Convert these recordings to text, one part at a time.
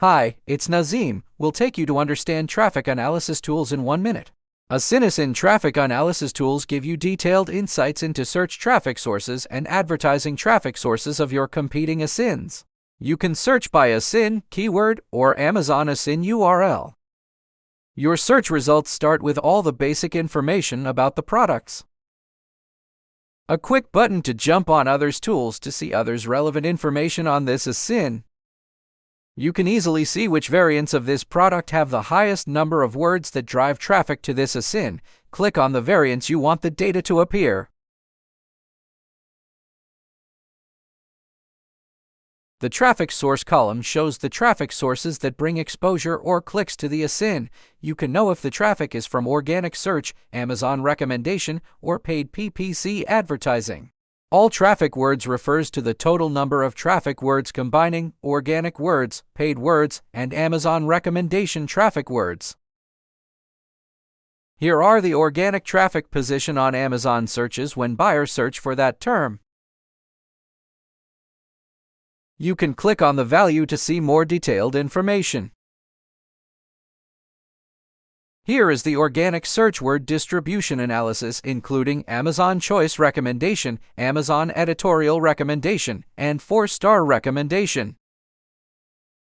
Hi, it's Nazim. We'll take you to understand traffic analysis tools in 1 minute. ASINASIN traffic analysis tools give you detailed insights into search traffic sources and advertising traffic sources of your competing ASINs. You can search by ASIN, keyword, or Amazon ASIN URL. Your search results start with all the basic information about the products. A quick button to jump on others' tools to see others' relevant information on this ASIN. You can easily see which variants of this product have the highest number of words that drive traffic to this ASIN. Click on the variants you want the data to appear. The traffic source column shows the traffic sources that bring exposure or clicks to the ASIN. You can know if the traffic is from organic search, Amazon recommendation, or paid PPC advertising. All traffic words refers to the total number of traffic words combining organic words, paid words, and Amazon recommendation traffic words. Here are the organic traffic position on Amazon searches when buyers search for that term. You can click on the value to see more detailed information. Here is the organic search word distribution analysis, including Amazon Choice Recommendation, Amazon Editorial Recommendation, and 4-star recommendation.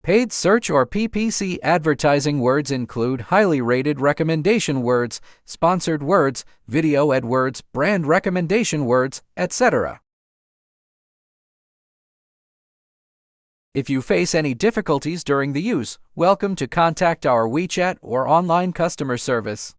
Paid search or PPC advertising words include highly rated recommendation words, sponsored words, video ad words, brand recommendation words, etc. If you face any difficulties during the use, welcome to contact our WeChat or online customer service.